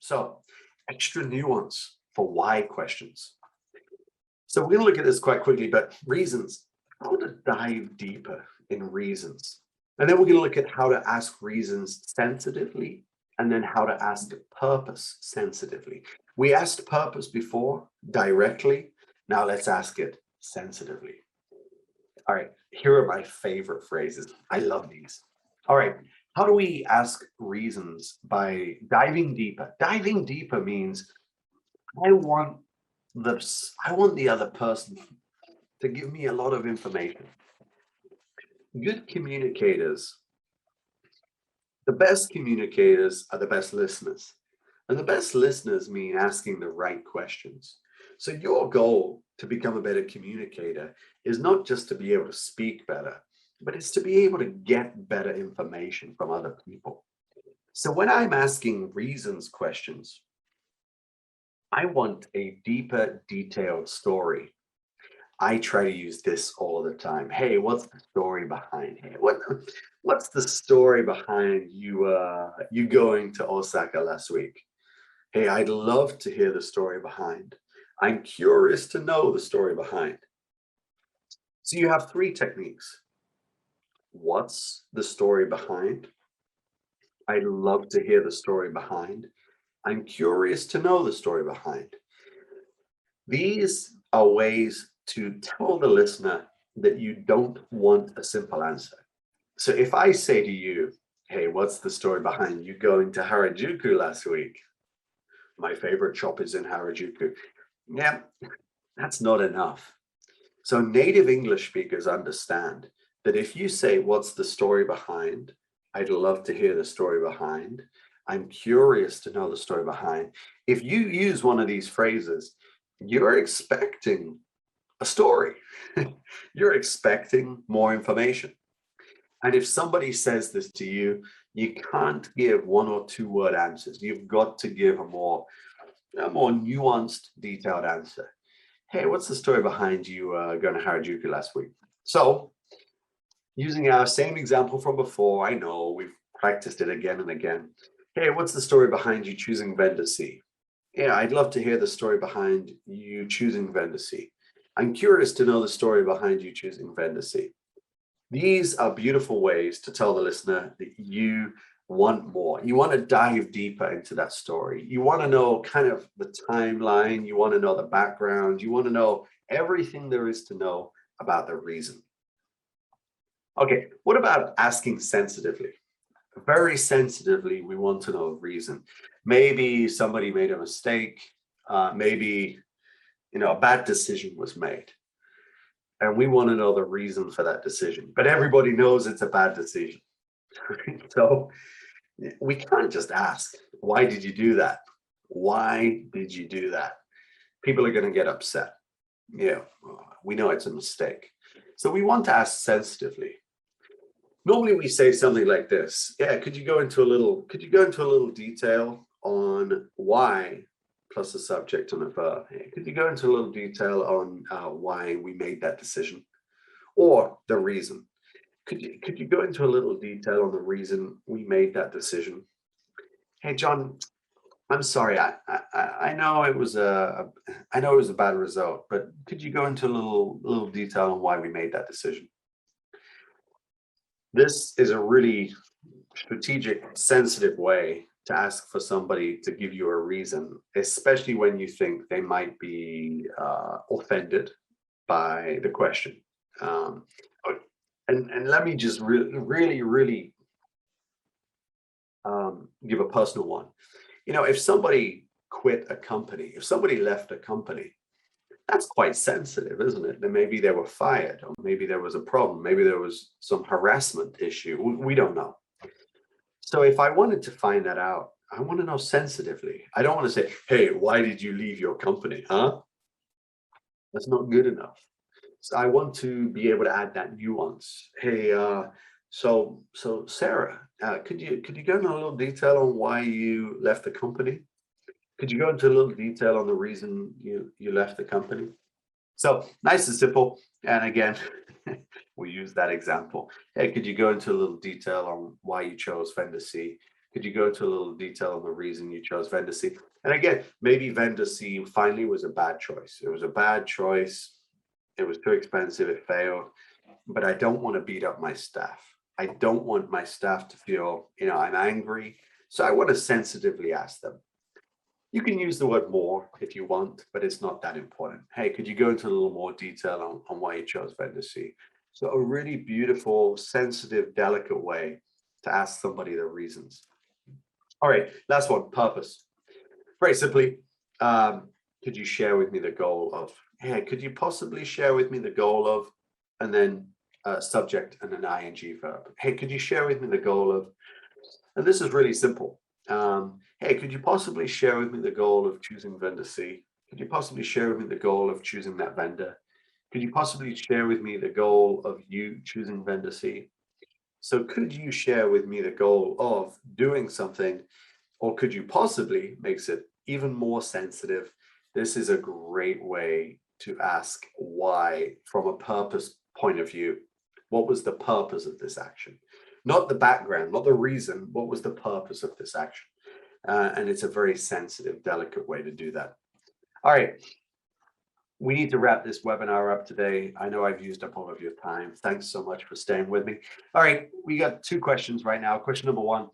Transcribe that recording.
So extra nuance for why questions. So we're going to look at this quite quickly, but reasons. I want to dive deeper in reasons. And then we're going to look at how to ask reasons sensitively and then how to ask purpose sensitively. We asked purpose before directly. Now let's ask it sensitively. All right, here are my favorite phrases. I love these. All right, how do we ask reasons? By diving deeper. Diving deeper means I want the other person to give me a lot of information. Good communicators, the best communicators are the best listeners. And the best listeners mean asking the right questions. So your goal to become a better communicator is not just to be able to speak better, but it's to be able to get better information from other people. So when I'm asking reasons questions, I want a deeper, detailed story. I try to use this all the time. Hey, what's the story behind it? What's the story behind you going to Osaka last week? Hey, I'd love to hear the story behind. I'm curious to know the story behind. So you have three techniques. What's the story behind? I'd love to hear the story behind. I'm curious to know the story behind. These are ways to tell the listener that you don't want a simple answer. So if I say to you, hey, what's the story behind you going to Harajuku last week? My favorite shop is in Harajuku. Yeah, that's not enough. So native English speakers understand that if you say, what's the story behind? I'd love to hear the story behind. I'm curious to know the story behind. If you use one of these phrases, you're expecting a story. You're expecting more information. And if somebody says this to you, you can't give 1 or 2 word answers. You've got to give a more nuanced, detailed answer. Hey, what's the story behind you going to Harajuku last week? So using our same example from before, I know we've practiced it again and again. Hey, what's the story behind you choosing vendor C? Yeah, I'd love to hear the story behind you choosing vendor C. I'm curious to know the story behind you choosing vendor C. These are beautiful ways to tell the listener that you want more. You want to dive deeper into that story. You want to know kind of the timeline. You want to know the background. You want to know everything there is to know about the reason. Okay, what about asking sensitively? Very sensitively, we want to know the reason. Maybe somebody made a mistake. Maybe a bad decision was made. And we want to know the reason for that decision. But everybody knows it's a bad decision. So we can't just ask, why did you do that? Why did you do that? People are going to get upset. Yeah, we know it's a mistake. So we want to ask sensitively. Normally we say something like this. Yeah, could you go into a little detail on why plus a subject and a verb? Could you go into a little detail on why we made that decision or the reason? Could you go into a little detail on the reason we made that decision? Hey, John, I'm sorry. I know it was a bad result, but could you go into a little detail on why we made that decision? This is a really strategic, sensitive way to ask for somebody to give you a reason, especially when you think they might be offended by the question. And let me just really give a personal one. If somebody quit a company, if somebody left a company, that's quite sensitive, isn't it? Then maybe they were fired, or maybe there was a problem, maybe there was some harassment issue. We don't know. So if I wanted to find that out, I want to know sensitively. I don't want to say, hey, why did you leave your company? Huh? That's not good enough. So I want to be able to add that nuance. Hey, so Sarah, could you go into a little detail on why you left the company? Could you go into a little detail on the reason you left the company? So nice and simple. And again, we use that example. Hey, could you go into a little detail on why you chose vendor C? Could you go into a little detail on the reason you chose vendor C? And again, maybe vendor C finally was a bad choice. It was a bad choice. It was too expensive. It failed. But I don't want to beat up my staff. I don't want my staff to feel, I'm angry. So I want to sensitively ask them. You can use the word more if you want, but it's not that important. Hey, could you go into a little more detail on why you chose vendor C? So a really beautiful, sensitive, delicate way to ask somebody the reasons. All right, last one, purpose. Very simply, could you share with me the goal of, hey, could you possibly share with me the goal of, and then subject and an ing verb. Hey, could you share with me the goal of, and this is really simple. Hey, could you possibly share with me the goal of choosing vendor C? Could you possibly share with me the goal of choosing that vendor? Could you possibly share with me the goal of you choosing vendor C? So could you share with me the goal of doing something, or could you possibly, makes it even more sensitive. This is a great way to ask why from a purpose point of view. What was the purpose of this action? Not the background, not the reason, what was the purpose of this action? And it's a very sensitive, delicate way to do that. All right. We need to wrap this webinar up today. I know I've used up all of your time. Thanks so much for staying with me. All right, we got 2 questions right now. Question number 1,